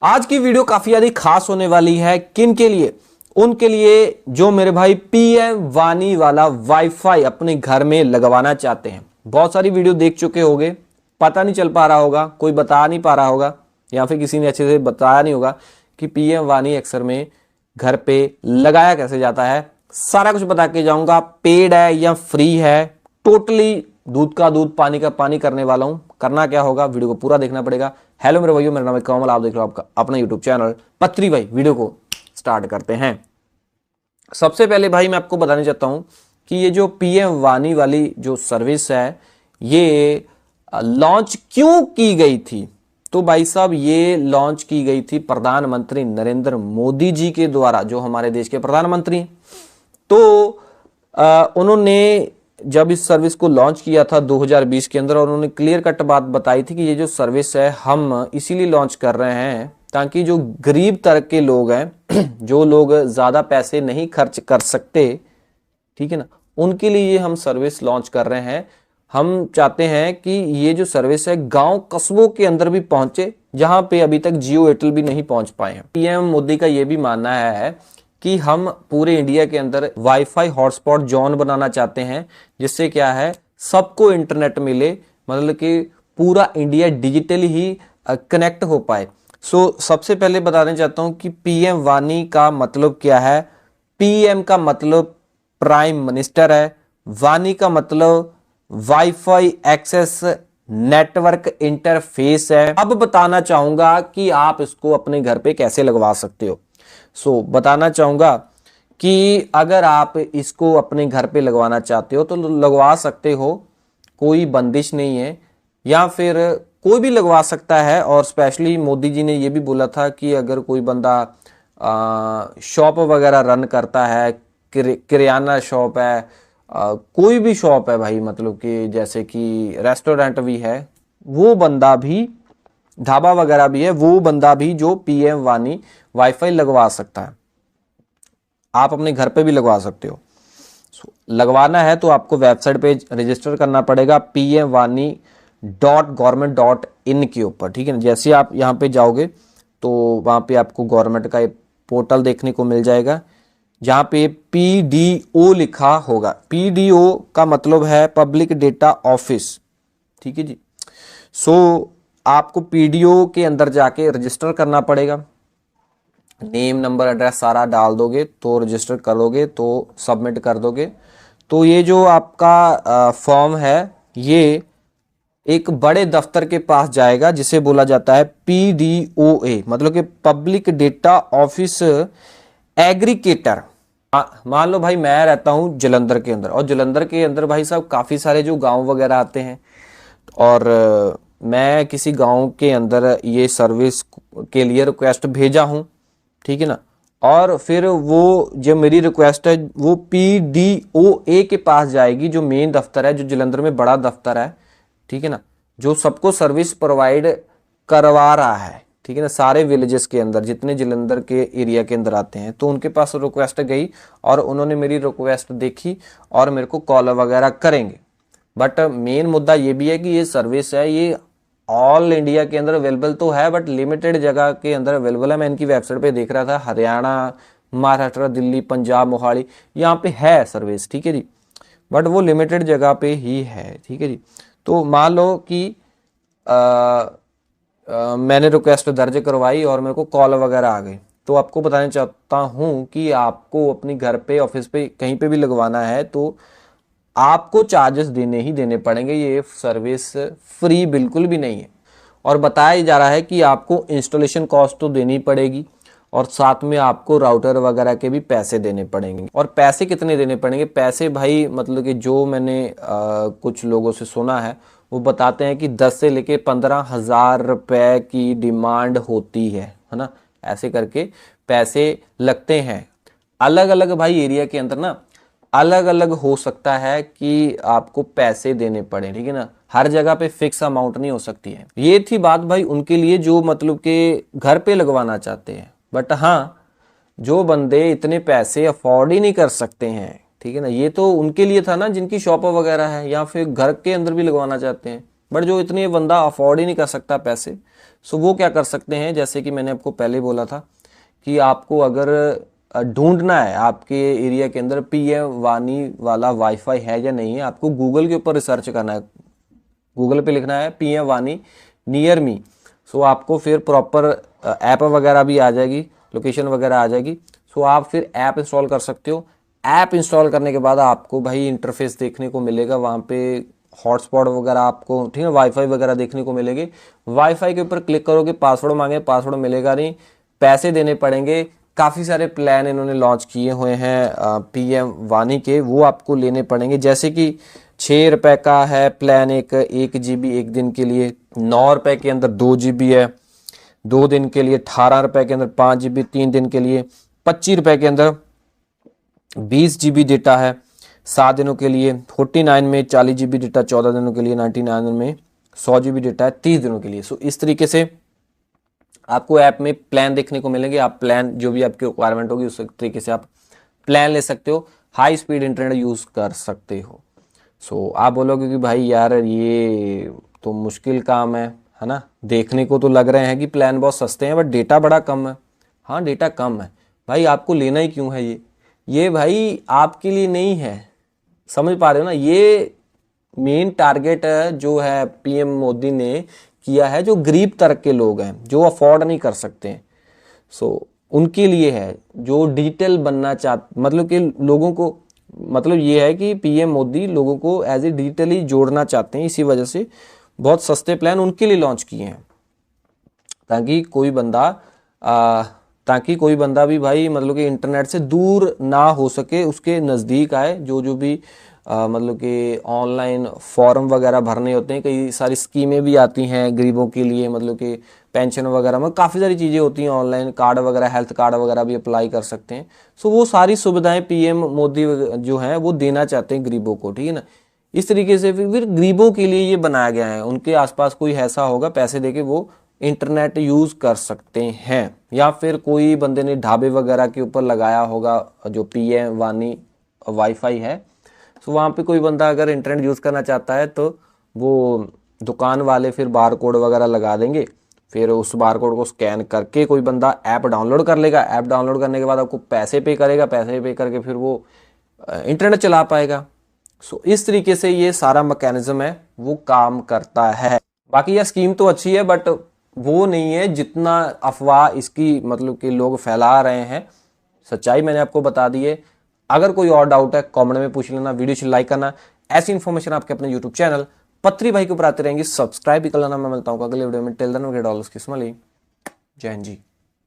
आज की वीडियो काफी ज्यादा खास होने वाली है। किन के लिए? उनके लिए जो मेरे भाई पीएम वानी वाला वाईफाई अपने घर में लगवाना चाहते हैं। बहुत सारी वीडियो देख चुके होंगे, पता नहीं चल पा रहा होगा, कोई बता नहीं पा रहा होगा या फिर किसी ने अच्छे से बताया नहीं होगा कि पीएम वानी अक्सर में घर पे लगाया कैसे जाता है। सारा कुछ बता के जाऊंगा। पेड है या फ्री है, टोटली दूध का दूध पानी का पानी करने वाला हूं। करना क्या होगा, वीडियो को पूरा देखना पड़ेगा। हेलो मेरे भाइयों, मेरा नाम है कमल, आप देख रहे हो आपका अपना यूट्यूब चैनल पत्री भाई। वीडियो को स्टार्ट करते हैं। सबसे पहले भाई मैं आपको बताना चाहता हूं कि ये जो पीएम वानी वाली जो सर्विस है ये लॉन्च क्यों की गई थी। तो भाई साहब ये लॉन्च की गई थी प्रधानमंत्री नरेंद्र मोदी जी के द्वारा, जो हमारे देश के प्रधानमंत्री। तो उन्होंने जब इस सर्विस को लॉन्च किया था 2020 के अंदर, और उन्होंने क्लियर कट बात बताई थी कि ये जो सर्विस है हम इसीलिए लॉन्च कर रहे हैं ताकि जो गरीब तबके के लोग हैं जो लोग ज़्यादा पैसे नहीं खर्च कर सकते, ठीक है ना, उनके लिए ये हम सर्विस लॉन्च कर रहे हैं। हम चाहते हैं कि ये जो सर्विस है गांव कस्बों के अंदर भी पहुंचे, जहां पे अभी तक जियो एयरटेल भी नहीं पहुंच पाए हैं। पीएम मोदी का ये भी मानना है कि हम पूरे इंडिया के अंदर वाईफाई हॉटस्पॉट जोन बनाना चाहते हैं, जिससे क्या है सबको इंटरनेट मिले, मतलब कि पूरा इंडिया डिजिटली ही कनेक्ट हो पाए। सबसे पहले बताना चाहता हूं कि पीएम वानी का मतलब क्या है। पीएम का मतलब प्राइम मिनिस्टर है, वानी का मतलब वाईफाई एक्सेस नेटवर्क इंटरफेस है। अब बताना चाहूंगा कि आप इसको अपने घर पे कैसे लगवा सकते हो। बताना चाहूंगा कि अगर आप इसको अपने घर पे लगवाना चाहते हो तो लगवा सकते हो, कोई बंदिश नहीं है, या फिर कोई भी लगवा सकता है। और स्पेशली मोदी जी ने ये भी बोला था कि अगर कोई बंदा शॉप वगैरह रन करता है, किराना शॉप है, कोई भी शॉप है भाई, मतलब कि जैसे कि रेस्टोरेंट भी है, वो बंदा भी, ढाबा वगैरह भी है, वो बंदा भी जो पीएम वानी वाईफाई लगवा सकता है। आप अपने घर पे भी लगवा सकते हो। लगवाना है तो आपको वेबसाइट पे रजिस्टर करना पड़ेगा pmwani.government.in के ऊपर, ठीक है ना। जैसे आप यहाँ पे जाओगे तो वहाँ पे आपको गवर्नमेंट का एक पोर्टल देखने को मिल जाएगा, जहाँ पे पीडीओ लिखा होगा। पीडीओ का मतलब है पब्लिक डेटा ऑफिस, ठीक है जी। आपको पीडीओ के अंदर जाके रजिस्टर करना पड़ेगा। नेम नंबर एड्रेस सारा डाल दोगे तो रजिस्टर करोगे तो सबमिट कर दोगे तो ये जो आपका फॉर्म है ये एक बड़े दफ्तर के पास जाएगा, जिसे बोला जाता है पीडीओए, मतलब कि पब्लिक डेटा ऑफिस एग्रीगेटर। मान लो भाई मैं रहता हूं जलंधर के अंदर, और जलंधर के अंदर भाई साहब काफ़ी सारे जो गांव वगैरह आते हैं, और मैं किसी गांव के अंदर ये सर्विस के लिए रिक्वेस्ट भेजा हूं, ठीक है ना। और फिर वो जो मेरी रिक्वेस्ट है वो पीडीओए के पास जाएगी, जो मेन दफ्तर है, जो जलंधर में बड़ा दफ्तर है, ठीक है ना, जो सबको सर्विस प्रोवाइड करवा रहा है, ठीक है ना, सारे विलेजेस के अंदर जितने जलंधर के एरिया के अंदर आते हैं। तो उनके पास रिक्वेस्ट गई और उन्होंने मेरी रिक्वेस्ट देखी और मेरे को कॉल वगैरह करेंगे। बट मेन मुद्दा ये भी है कि ये सर्विस है ये ऑल इंडिया के अंदर अवेलेबल तो है, बट लिमिटेड जगह के अंदर अवेलेबल है। मैं इनकी वेबसाइट पे देख रहा था, हरियाणा, महाराष्ट्र, दिल्ली, पंजाब, मोहाली, यहाँ पे है सर्विस, ठीक है जी, बट वो लिमिटेड जगह पे ही है, ठीक है जी। तो मान लो कि मैंने रिक्वेस्ट दर्ज करवाई और मेरे को कॉल वगैरह आ गई, तो आपको बताना चाहता हूँ कि आपको अपनी घर पे, ऑफिस पे, कहीं पे भी लगवाना है तो आपको चार्जेस देने ही देने पड़ेंगे। ये सर्विस फ्री बिल्कुल भी नहीं है। और बताया जा रहा है कि आपको इंस्टॉलेशन कॉस्ट तो देनी पड़ेगी, और साथ में आपको राउटर वगैरह के भी पैसे देने पड़ेंगे। और पैसे कितने देने पड़ेंगे? पैसे भाई मतलब कि जो मैंने कुछ लोगों से सुना है वो बताते हैं कि 10 से लेके 15,000 रुपए की डिमांड होती है ना। ऐसे करके पैसे लगते हैं। अलग अलग भाई एरिया के अंदर ना अलग अलग हो सकता है कि आपको पैसे देने पड़े, ठीक है ना, हर जगह पे फिक्स अमाउंट नहीं हो सकती है। ये थी बात भाई उनके लिए जो मतलब कि घर पे लगवाना चाहते हैं। बट हाँ, जो बंदे इतने पैसे अफोर्ड ही नहीं कर सकते हैं, ठीक है ना, ये तो उनके लिए था ना जिनकी शॉप वगैरह है या फिर घर के अंदर भी लगवाना चाहते हैं। बट जो इतने बंदा अफोर्ड ही नहीं कर सकता पैसे, सो वो क्या कर सकते हैं, जैसे कि मैंने आपको पहले बोला था कि आपको अगर ढूंढना है आपके एरिया के अंदर पीएम वानी वाला वाईफाई है या नहीं है, आपको गूगल के ऊपर रिसर्च करना है। गूगल पे लिखना है पीएम वानी नियर मी। सो आपको फिर प्रॉपर ऐप वगैरह भी आ जाएगी, लोकेशन वगैरह आ जाएगी। सो आप फिर ऐप इंस्टॉल कर सकते हो। ऐप इंस्टॉल करने के बाद आपको भाई इंटरफेस देखने को मिलेगा, वहाँ पे हॉटस्पॉट वगैरह आपको, ठीक है, वाईफाई वगैरह देखने को मिलेगी। वाईफाई के ऊपर क्लिक करोगे, पासवर्ड मांगे, पासवर्ड मिलेगा नहीं, पैसे देने पड़ेंगे। काफ़ी सारे प्लान इन्होंने लॉन्च किए हुए हैं पीएम वानी के, वो आपको लेने पड़ेंगे। जैसे कि 6 रुपये का है प्लान एक GB एक दिन के लिए, 9 रुपये के अंदर 2 GB है 2 दिन के लिए, 18 रुपये के अंदर 5 GB 3 दिन के लिए, 25 रुपये के अंदर 20 GB डेटा है 7 दिनों के लिए, 49 में 40 GB डेटा 14 दिनों के लिए, 99 में 100 GB डेटा है 30 दिनों के लिए। सो इस तरीके से आपको ऐप में प्लान देखने को मिलेंगे। आप प्लान जो भी आपकी रिक्वायरमेंट होगी उस तरीके से आप प्लान ले सकते हो, हाई स्पीड इंटरनेट यूज़ कर सकते हो। सो आप बोलोगे कि भाई यार ये तो मुश्किल काम है ना, देखने को तो लग रहे हैं कि प्लान बहुत सस्ते हैं बट डेटा बड़ा कम है। हाँ डेटा कम है भाई, आपको लेना ही क्यों है ये भाई आपके लिए नहीं है, समझ पा रहे हो ना। ये मेन टारगेट जो है पीएम मोदी ने किया है, जो गरीब तबके के लोग हैं जो अफोर्ड नहीं कर सकते हैं, सो उनके लिए है। जो डिजिटल बनना मतलब कि लोगों को, मतलब ये है कि पीएम मोदी लोगों को एज ए डिजिटली जोड़ना चाहते हैं, इसी वजह से बहुत सस्ते प्लान उनके लिए लॉन्च किए हैं, ताकि कोई बंदा भी भाई मतलब कि इंटरनेट से दूर ना हो सके, उसके नज़दीक आए। जो भी मतलब कि ऑनलाइन फॉर्म वगैरह भरने होते हैं, कई सारी स्कीमें भी आती हैं गरीबों के लिए, मतलब कि पेंशन वगैरह में काफ़ी सारी चीज़ें होती हैं, ऑनलाइन कार्ड वगैरह, हेल्थ कार्ड वगैरह भी अप्लाई कर सकते हैं। सो वो सारी सुविधाएं पीएम मोदी जो हैं वो देना चाहते हैं गरीबों को, ठीक है ना। इस तरीके से फिर गरीबों के लिए ये बनाया गया है। उनके आसपास कोई ऐसा होगा, पैसे देके वो इंटरनेट यूज़ कर सकते हैं, या फिर कोई बंदे ने ढाबे वगैरह के ऊपर लगाया होगा जो पीएम वानी वाईफाई है। तो वहाँ पे कोई बंदा अगर इंटरनेट यूज़ करना चाहता है तो वो दुकान वाले फिर बार कोड वगैरह लगा देंगे, फिर उस बार कोड को स्कैन करके कोई बंदा ऐप डाउनलोड कर लेगा। ऐप डाउनलोड करने के बाद आपको पैसे पे करेगा, पैसे पे करके फिर वो इंटरनेट चला पाएगा। सो इस तरीके से ये सारा मैकेनिज्म है वो काम करता है। बाकी यह स्कीम तो अच्छी है बट वो नहीं है जितना अफवाह इसकी मतलब कि लोग फैला रहे हैं। सच्चाई मैंने आपको बता दी है। अगर कोई और डाउट है कमेंट में पूछ लेना, वीडियो से लाइक करना। ऐसी इन्फॉर्मेशन आपके अपने यूट्यूब चैनल पत्री भाई के ऊपर आती रहेंगी, सब्सक्राइब भी कर लेना। मैं मिलता हूँ अगले वीडियो में। Till then we get all उसकी स्माइली। जय हिंद जी।